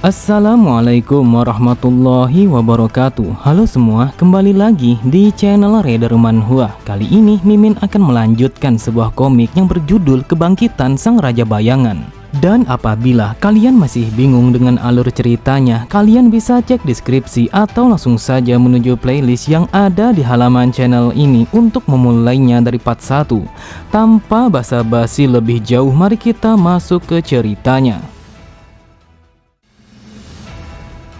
Assalamualaikum warahmatullahi wabarakatuh. Halo semua, kembali lagi di channel Raider Manhwa. Kali ini Mimin akan melanjutkan sebuah komik yang berjudul Kebangkitan Sang Raja Bayangan. Dan apabila kalian masih bingung dengan alur ceritanya, kalian bisa cek deskripsi atau langsung saja menuju playlist yang ada di halaman channel ini untuk memulainya dari part 1. Tanpa basa-basi lebih jauh, mari kita masuk ke ceritanya.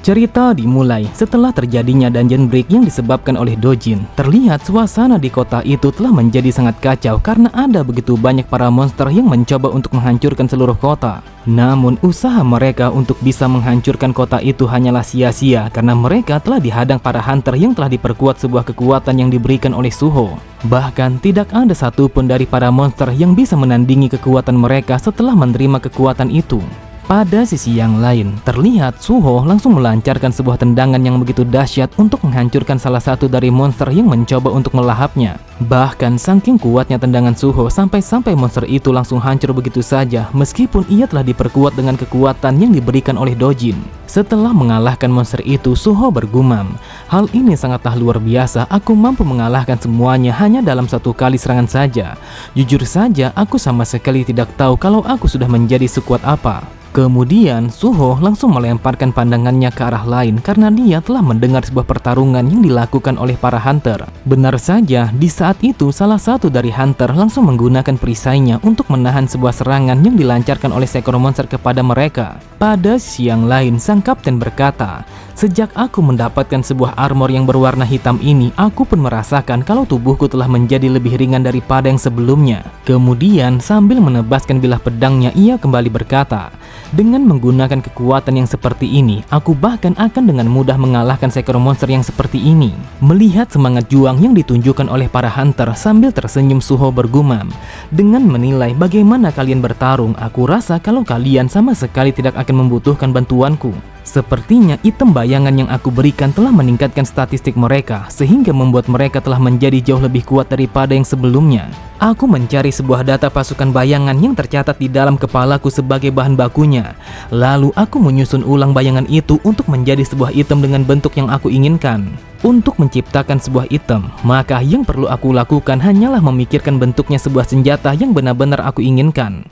Cerita dimulai setelah terjadinya dungeon break yang disebabkan oleh Dojin. Terlihat suasana di kota itu telah menjadi sangat kacau karena ada begitu banyak para monster yang mencoba untuk menghancurkan seluruh kota. Namun usaha mereka untuk bisa menghancurkan kota itu hanyalah sia-sia karena mereka telah dihadang para hunter yang telah diperkuat sebuah kekuatan yang diberikan oleh Suho. Bahkan tidak ada satupun dari para monster yang bisa menandingi kekuatan mereka setelah menerima kekuatan itu. Pada sisi yang lain, terlihat Suho langsung melancarkan sebuah tendangan yang begitu dahsyat untuk menghancurkan salah satu dari monster yang mencoba untuk melahapnya. Bahkan saking kuatnya tendangan Suho sampai-sampai monster itu langsung hancur begitu saja meskipun ia telah diperkuat dengan kekuatan yang diberikan oleh Dojin. Setelah mengalahkan monster itu, Suho bergumam, "Hal ini sangatlah luar biasa, aku mampu mengalahkan semuanya hanya dalam satu kali serangan saja. Jujur saja, aku sama sekali tidak tahu kalau aku sudah menjadi sekuat apa." Kemudian Suho langsung melemparkan pandangannya ke arah lain karena dia telah mendengar sebuah pertarungan yang dilakukan oleh para hunter. Benar saja, di saat itu salah satu dari hunter langsung menggunakan perisainya untuk menahan sebuah serangan yang dilancarkan oleh seekor monster kepada mereka. Pada siang lain, sang kapten berkata, "Sejak aku mendapatkan sebuah armor yang berwarna hitam ini, aku pun merasakan kalau tubuhku telah menjadi lebih ringan daripada yang sebelumnya." Kemudian sambil menebaskan bilah pedangnya, ia kembali berkata, "Dengan menggunakan kekuatan yang seperti ini, aku bahkan akan dengan mudah mengalahkan seekor monster yang seperti ini." Melihat semangat juang yang ditunjukkan oleh para hunter, sambil tersenyum Suho bergumam, "Dengan menilai bagaimana kalian bertarung, aku rasa kalau kalian sama sekali tidak akan membutuhkan bantuanku. Sepertinya item bayangan yang aku berikan telah meningkatkan statistik mereka, sehingga membuat mereka telah menjadi jauh lebih kuat daripada yang sebelumnya. Aku mencari sebuah data pasukan bayangan yang tercatat di dalam kepalaku sebagai bahan bakunya. Lalu aku menyusun ulang bayangan itu untuk menjadi sebuah item dengan bentuk yang aku inginkan. Untuk menciptakan sebuah item, maka yang perlu aku lakukan hanyalah memikirkan bentuknya sebuah senjata yang benar-benar aku inginkan."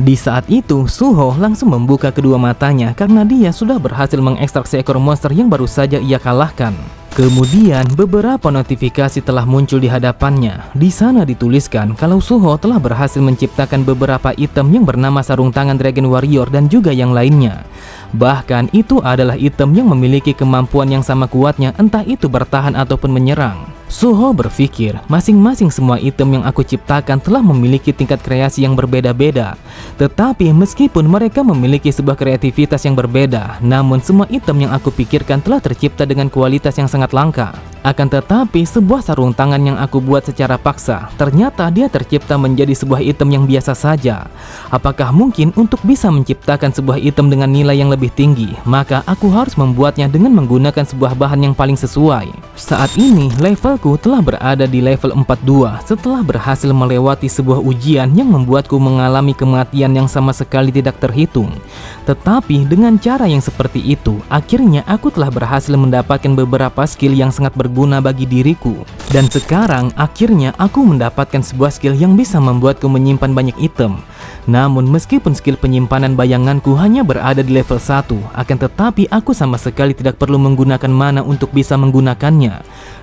Di saat itu, Suho langsung membuka kedua matanya karena dia sudah berhasil mengekstrak seekor monster yang baru saja ia kalahkan. Kemudian beberapa notifikasi telah muncul di hadapannya. Di sana dituliskan kalau Suho telah berhasil menciptakan beberapa item yang bernama sarung tangan Dragon Warrior dan juga yang lainnya. Bahkan itu adalah item yang memiliki kemampuan yang sama kuatnya, entah itu bertahan ataupun menyerang. Suho berpikir, masing-masing semua item yang aku ciptakan telah memiliki tingkat kreasi yang berbeda-beda. Tetapi meskipun mereka memiliki sebuah kreativitas yang berbeda, namun semua item yang aku pikirkan telah tercipta dengan kualitas yang sangat langka. Akan tetapi sebuah sarung tangan yang aku buat secara paksa, ternyata dia tercipta menjadi sebuah item yang biasa saja. Apakah mungkin untuk bisa menciptakan sebuah item dengan nilai yang lebih tinggi, maka aku harus membuatnya dengan menggunakan sebuah bahan yang paling sesuai. Saat ini levelku telah berada di level 42 setelah berhasil melewati sebuah ujian yang membuatku mengalami kematian yang sama sekali tidak terhitung. Tetapi dengan cara yang seperti itu, akhirnya aku telah berhasil mendapatkan beberapa skill yang sangat berguna bagi diriku. Dan sekarang akhirnya aku mendapatkan sebuah skill yang bisa membuatku menyimpan banyak item. Namun meskipun skill penyimpanan bayanganku hanya berada di level 1, akan tetapi aku sama sekali tidak perlu menggunakan mana untuk bisa menggunakannya.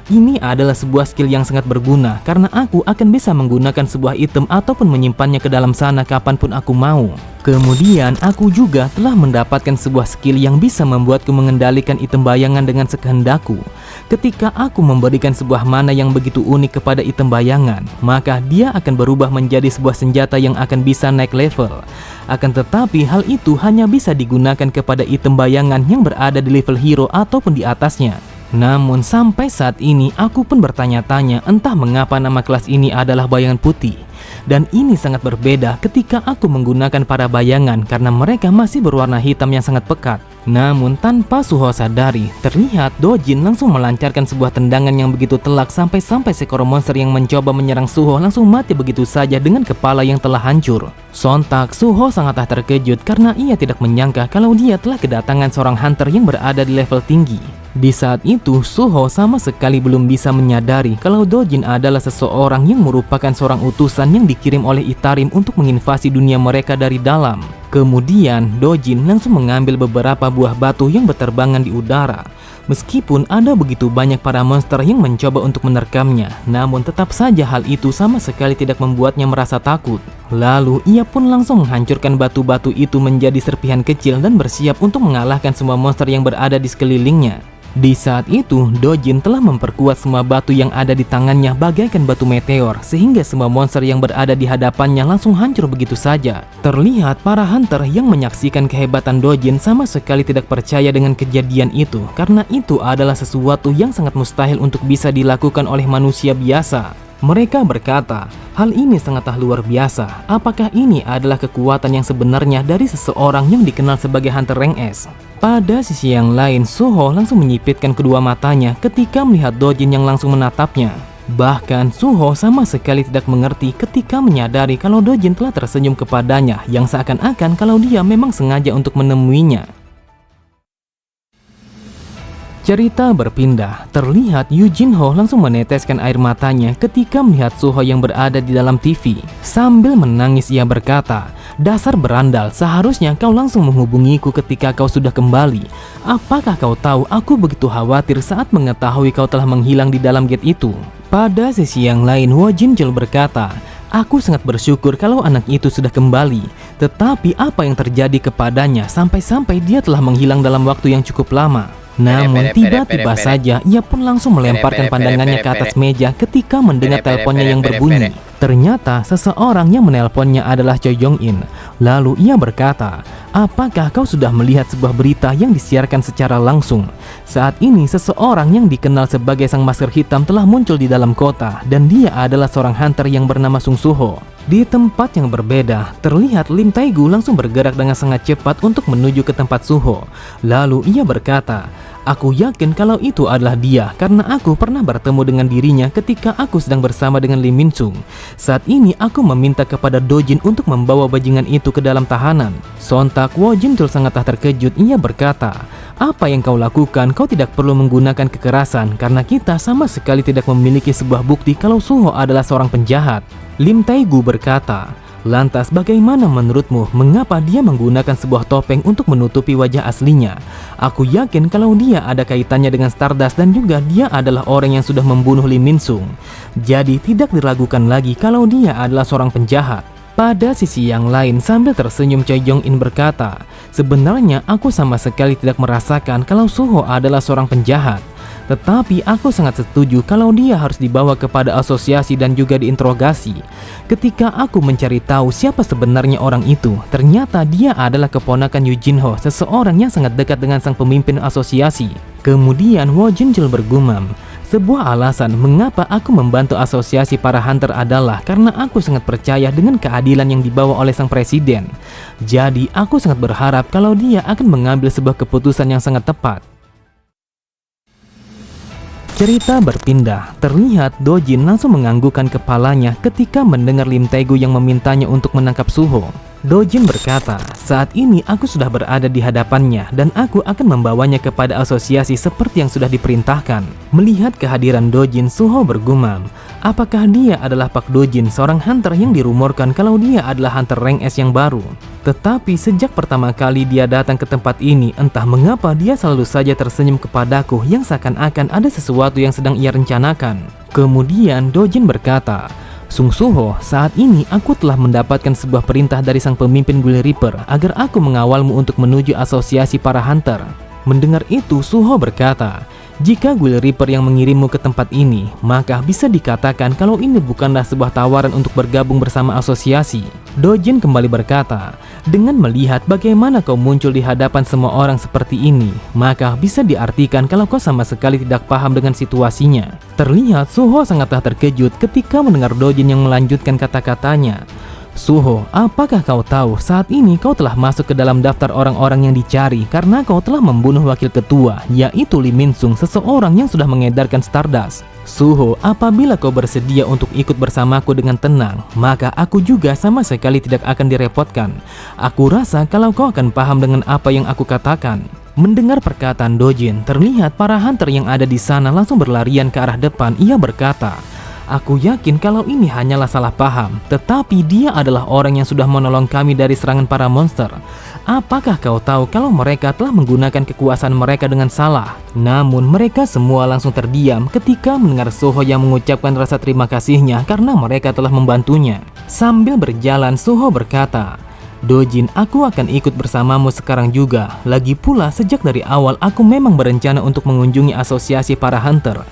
Ini adalah sebuah skill yang sangat berguna karena aku akan bisa menggunakan sebuah item ataupun menyimpannya ke dalam sana kapanpun aku mau. Kemudian aku juga telah mendapatkan sebuah skill yang bisa membuatku mengendalikan item bayangan dengan sekehendakku. Ketika aku memberikan sebuah mana yang begitu unik kepada item bayangan, maka dia akan berubah menjadi sebuah senjata yang akan bisa naik level. Akan tetapi hal itu hanya bisa digunakan kepada item bayangan yang berada di level hero ataupun di atasnya. Namun sampai saat ini aku pun bertanya-tanya entah mengapa nama kelas ini adalah bayangan putih. Dan ini sangat berbeda ketika aku menggunakan para bayangan karena mereka masih berwarna hitam yang sangat pekat. Namun tanpa Suho sadari, terlihat Dojin langsung melancarkan sebuah tendangan yang begitu telak sampai-sampai seekor monster yang mencoba menyerang Suho langsung mati begitu saja dengan kepala yang telah hancur. Sontak Suho sangatlah terkejut karena ia tidak menyangka kalau dia telah kedatangan seorang hunter yang berada di level tinggi. Di saat itu, Suho sama sekali belum bisa menyadari kalau Dojin adalah seseorang yang merupakan seorang utusan yang dikirim oleh Itarim untuk menginvasi dunia mereka dari dalam. Kemudian, Dojin langsung mengambil beberapa buah batu yang berterbangan di udara. Meskipun ada begitu banyak para monster yang mencoba untuk menerkamnya, namun tetap saja hal itu sama sekali tidak membuatnya merasa takut. Lalu, ia pun langsung menghancurkan batu-batu itu menjadi serpihan kecil dan bersiap untuk mengalahkan semua monster yang berada di sekelilingnya. Di saat itu, Dojin telah memperkuat semua batu yang ada di tangannya bagaikan batu meteor, sehingga semua monster yang berada di hadapannya langsung hancur begitu saja. Terlihat para hunter yang menyaksikan kehebatan Dojin sama sekali tidak percaya dengan kejadian itu, karena itu adalah sesuatu yang sangat mustahil untuk bisa dilakukan oleh manusia biasa. Mereka berkata, hal ini sangatlah luar biasa. Apakah ini adalah kekuatan yang sebenarnya dari seseorang yang dikenal sebagai Hunter Rank S? Pada sisi yang lain, Suho langsung menyipitkan kedua matanya ketika melihat Dojin yang langsung menatapnya. Bahkan Suho sama sekali tidak mengerti ketika menyadari kalau Dojin telah tersenyum kepadanya, yang seakan-akan kalau dia memang sengaja untuk menemuinya. Cerita berpindah, terlihat Yujinho langsung meneteskan air matanya ketika melihat Suho yang berada di dalam TV. Sambil menangis ia berkata, "Dasar berandal, seharusnya kau langsung menghubungiku ketika kau sudah kembali. Apakah kau tahu aku begitu khawatir saat mengetahui kau telah menghilang di dalam gate itu?" Pada sisi yang lain, Wo Jinjul berkata, "Aku sangat bersyukur kalau anak itu sudah kembali. Tetapi apa yang terjadi kepadanya sampai-sampai dia telah menghilang dalam waktu yang cukup lama?" Namun tiba-tiba saja ia pun langsung melemparkan pandangannya ke atas meja ketika mendengar teleponnya yang berbunyi. Ternyata seseorang yang menelponnya adalah Choi Jong-in. Lalu ia berkata, "Apakah kau sudah melihat sebuah berita yang disiarkan secara langsung? Saat ini seseorang yang dikenal sebagai Sang Masker Hitam telah muncul di dalam kota, dan dia adalah seorang hunter yang bernama Sung Suho." Di tempat yang berbeda, terlihat Lim Taegu langsung bergerak dengan sangat cepat untuk menuju ke tempat Suho. Lalu ia berkata, "Aku yakin kalau itu adalah dia karena aku pernah bertemu dengan dirinya ketika aku sedang bersama dengan Lim Min Sung. Saat ini aku meminta kepada Dojin untuk membawa bajingan itu ke dalam tahanan." Sontak Wo Jinjul sangatlah terkejut. Ia berkata, "Apa yang kau lakukan? Kau tidak perlu menggunakan kekerasan karena kita sama sekali tidak memiliki sebuah bukti kalau Suho adalah seorang penjahat." Lim Taegu berkata, "Lantas bagaimana menurutmu mengapa dia menggunakan sebuah topeng untuk menutupi wajah aslinya? Aku yakin kalau dia ada kaitannya dengan Stardust dan juga dia adalah orang yang sudah membunuh Lim Min Sung. Jadi tidak diragukan lagi kalau dia adalah seorang penjahat." Pada sisi yang lain, sambil tersenyum, Choi Jong-in berkata, "Sebenarnya aku sama sekali tidak merasakan kalau Suho adalah seorang penjahat. Tetapi aku sangat setuju kalau dia harus dibawa kepada asosiasi dan juga diinterogasi. Ketika aku mencari tahu siapa sebenarnya orang itu, ternyata dia adalah keponakan Yujinho, seseorang yang sangat dekat dengan sang pemimpin asosiasi." Kemudian Wo Jinjul bergumam, "Sebuah alasan mengapa aku membantu asosiasi para hunter adalah karena aku sangat percaya dengan keadilan yang dibawa oleh sang presiden. Jadi aku sangat berharap kalau dia akan mengambil sebuah keputusan yang sangat tepat." Cerita berpindah, terlihat Dojin langsung menganggukkan kepalanya ketika mendengar Lim Taegu yang memintanya untuk menangkap Suho. Dojin berkata, "Saat ini aku sudah berada di hadapannya dan aku akan membawanya kepada asosiasi seperti yang sudah diperintahkan." Melihat kehadiran Dojin, Suho bergumam, apakah dia adalah Pak Dojin, seorang hunter yang dirumorkan kalau dia adalah hunter rank S yang baru. Tetapi sejak pertama kali dia datang ke tempat ini, entah mengapa dia selalu saja tersenyum kepadaku yang seakan-akan ada sesuatu yang sedang ia rencanakan. Kemudian Dojin berkata, "Sung Suho, saat ini aku telah mendapatkan sebuah perintah dari sang pemimpin Ghoul Reaper agar aku mengawalmu untuk menuju asosiasi para hunter." Mendengar itu, Suho berkata, "Jika Ghoul Reaper yang mengirimmu ke tempat ini, maka bisa dikatakan kalau ini bukanlah sebuah tawaran untuk bergabung bersama asosiasi. Dojin kembali berkata, dengan melihat bagaimana kau muncul di hadapan semua orang seperti ini, maka bisa diartikan kalau kau sama sekali tidak paham dengan situasinya. Terlihat Suho sangatlah terkejut ketika mendengar Dojin yang melanjutkan kata-katanya. Suho, apakah kau tahu saat ini kau telah masuk ke dalam daftar orang-orang yang dicari karena kau telah membunuh wakil ketua, yaitu Lee Min-sung, seseorang yang sudah mengedarkan Stardust. Suho, apabila kau bersedia untuk ikut bersamaku dengan tenang, maka aku juga sama sekali tidak akan direpotkan. Aku rasa kalau kau akan paham dengan apa yang aku katakan. Mendengar perkataan Dojin, terlihat para hunter yang ada di sana langsung berlarian ke arah depan. Ia berkata, aku yakin kalau ini hanyalah salah paham, tetapi dia adalah orang yang sudah menolong kami dari serangan para monster. Apakah kau tahu kalau mereka telah menggunakan kekuasaan mereka dengan salah? Namun mereka semua langsung terdiam ketika mendengar Suho yang mengucapkan rasa terima kasihnya karena mereka telah membantunya. Sambil berjalan, Suho berkata, Dojin, aku akan ikut bersamamu sekarang juga. Lagi pula sejak dari awal aku memang berencana untuk mengunjungi asosiasi para hunter.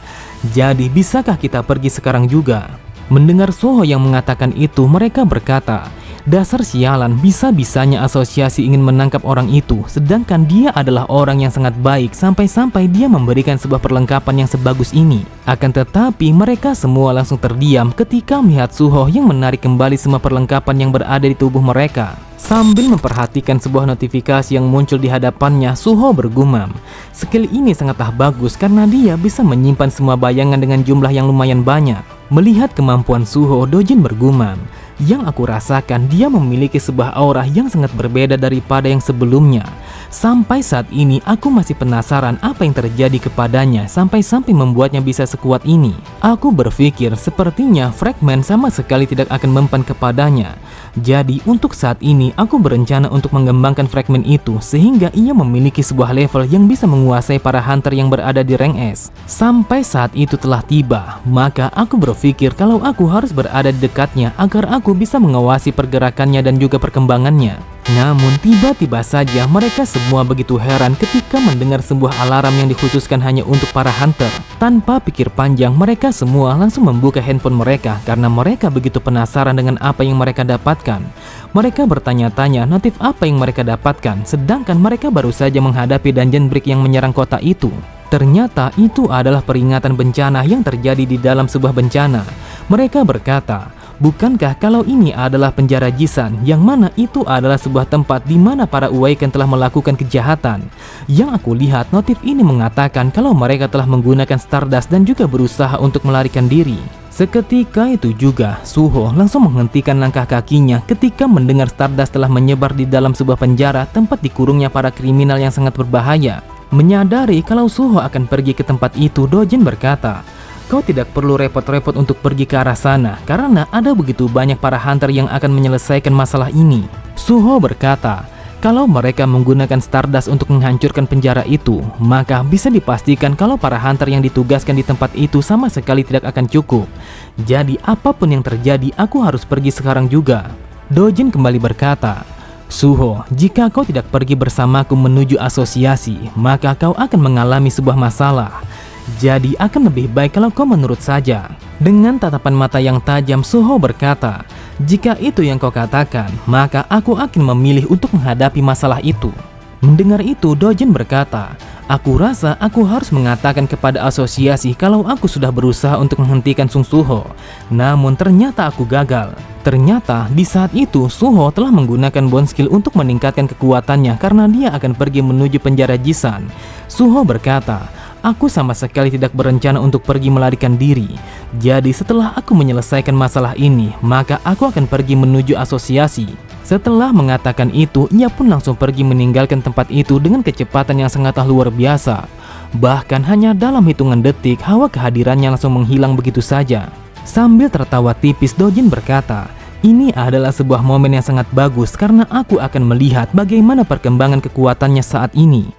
Jadi bisakah kita pergi sekarang juga? Mendengar Suho yang mengatakan itu, mereka berkata, dasar sialan, bisa-bisanya asosiasi ingin menangkap orang itu, sedangkan dia adalah orang yang sangat baik sampai-sampai dia memberikan sebuah perlengkapan yang sebagus ini. Akan tetapi mereka semua langsung terdiam ketika melihat Suho yang menarik kembali semua perlengkapan yang berada di tubuh mereka. Sambil memperhatikan sebuah notifikasi yang muncul di hadapannya, Suho bergumam, skill ini sangatlah bagus karena dia bisa menyimpan semua bayangan dengan jumlah yang lumayan banyak. Melihat kemampuan Suho, Dojin bergumam, yang aku rasakan dia memiliki sebuah aura yang sangat berbeda daripada yang sebelumnya. Sampai saat ini aku masih penasaran apa yang terjadi kepadanya sampai-sampai membuatnya bisa sekuat ini. Aku berpikir sepertinya fragmen sama sekali tidak akan mempan kepadanya. Jadi untuk saat ini aku berencana untuk mengembangkan fragmen itu sehingga ia memiliki sebuah level yang bisa menguasai para hunter yang berada di rank S. Sampai saat itu telah tiba, maka aku berpikir kalau aku harus berada di dekatnya agar aku bisa mengawasi pergerakannya dan juga perkembangannya. Namun tiba-tiba saja mereka semua begitu heran ketika mendengar sebuah alarm yang dikhususkan hanya untuk para hunter. Tanpa pikir panjang, mereka semua langsung membuka handphone mereka karena mereka begitu penasaran dengan apa yang mereka dapatkan. Mereka bertanya-tanya notif apa yang mereka dapatkan, sedangkan mereka baru saja menghadapi dungeon break yang menyerang kota itu. Ternyata itu adalah peringatan bencana yang terjadi di dalam sebuah bencana. Mereka berkata, bukankah kalau ini adalah penjara Jisan, yang mana itu adalah sebuah tempat di mana para Awaken telah melakukan kejahatan? Yang aku lihat notif ini mengatakan kalau mereka telah menggunakan Stardust dan juga berusaha untuk melarikan diri. Seketika itu juga, Suho langsung menghentikan langkah kakinya ketika mendengar Stardust telah menyebar di dalam sebuah penjara tempat dikurungnya para kriminal yang sangat berbahaya. Menyadari kalau Suho akan pergi ke tempat itu, Dojin berkata, kau tidak perlu repot-repot untuk pergi ke arah sana karena ada begitu banyak para hunter yang akan menyelesaikan masalah ini. Suho berkata, kalau mereka menggunakan Stardust untuk menghancurkan penjara itu, maka bisa dipastikan kalau para hunter yang ditugaskan di tempat itu sama sekali tidak akan cukup. Jadi apapun yang terjadi, aku harus pergi sekarang juga. Dojin kembali berkata, Suho, jika kau tidak pergi bersamaku menuju asosiasi, maka kau akan mengalami sebuah masalah. Jadi akan lebih baik kalau kau menurut saja. Dengan tatapan mata yang tajam, Suho berkata, jika itu yang kau katakan, maka aku akan memilih untuk menghadapi masalah itu. Mendengar itu, Dojin berkata, aku rasa aku harus mengatakan kepada asosiasi kalau aku sudah berusaha untuk menghentikan Sung Suho. Namun ternyata aku gagal. Ternyata di saat itu Suho telah menggunakan bone skill untuk meningkatkan kekuatannya karena dia akan pergi menuju penjara Jisan. Suho berkata, aku sama sekali tidak berencana untuk pergi melarikan diri. Jadi setelah aku menyelesaikan masalah ini, maka aku akan pergi menuju asosiasi. Setelah mengatakan itu, ia pun langsung pergi meninggalkan tempat itu dengan kecepatan yang sangatlah luar biasa. Bahkan hanya dalam hitungan detik, hawa kehadirannya langsung menghilang begitu saja. Sambil tertawa tipis, Dojin berkata, ini adalah sebuah momen yang sangat bagus karena aku akan melihat bagaimana perkembangan kekuatannya saat ini.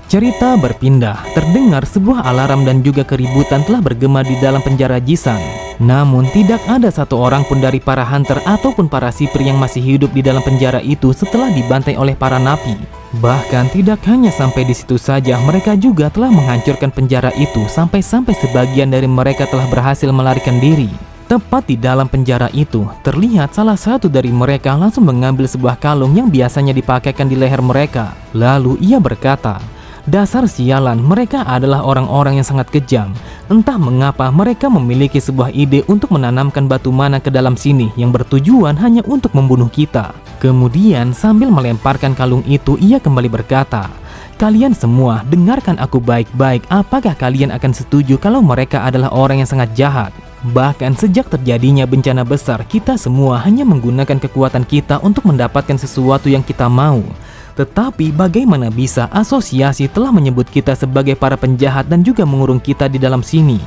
Cerita berpindah, terdengar sebuah alarm dan juga keributan telah bergema di dalam penjara Jisan. Namun tidak ada satu orang pun dari para hunter ataupun para sipir yang masih hidup di dalam penjara itu setelah dibantai oleh para napi. Bahkan tidak hanya sampai di situ saja, mereka juga telah menghancurkan penjara itu sampai-sampai sebagian dari mereka telah berhasil melarikan diri. Tepat di dalam penjara itu, terlihat salah satu dari mereka langsung mengambil sebuah kalung yang biasanya dipakaikan di leher mereka. Lalu ia berkata, "Dasar sialan, mereka adalah orang-orang yang sangat kejam. Entah mengapa mereka memiliki sebuah ide untuk menanamkan batu mana ke dalam sini yang bertujuan hanya untuk membunuh kita." Kemudian sambil melemparkan kalung itu, ia kembali berkata, "Kalian semua, dengarkan aku baik-baik. Apakah kalian akan setuju kalau mereka adalah orang yang sangat jahat? Bahkan sejak terjadinya bencana besar, kita semua hanya menggunakan kekuatan kita untuk mendapatkan sesuatu yang kita mau. Tetapi bagaimana bisa asosiasi telah menyebut kita sebagai para penjahat dan juga mengurung kita di dalam sini?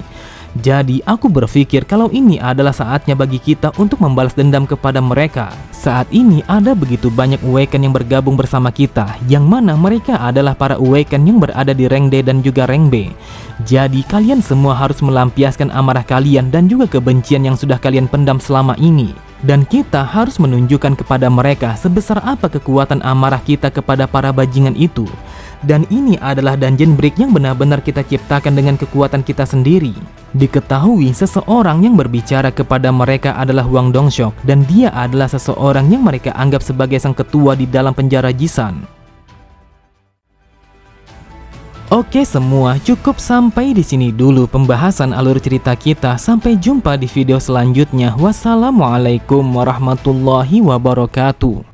Jadi aku berpikir kalau ini adalah saatnya bagi kita untuk membalas dendam kepada mereka. Saat ini ada begitu banyak Awaken yang bergabung bersama kita, yang mana mereka adalah para Awaken yang berada di rank D dan juga rank B. Jadi kalian semua harus melampiaskan amarah kalian dan juga kebencian yang sudah kalian pendam selama ini. Dan kita harus menunjukkan kepada mereka sebesar apa kekuatan amarah kita kepada para bajingan itu. Dan ini adalah dungeon break yang benar-benar kita ciptakan dengan kekuatan kita sendiri. Diketahui seseorang yang berbicara kepada mereka adalah Wang Dongshok, dan dia adalah seseorang yang mereka anggap sebagai sang ketua di dalam penjara Jisan. Oke semua, cukup sampai di sini dulu pembahasan alur cerita kita. Sampai jumpa di video selanjutnya. Wassalamualaikum warahmatullahi wabarakatuh.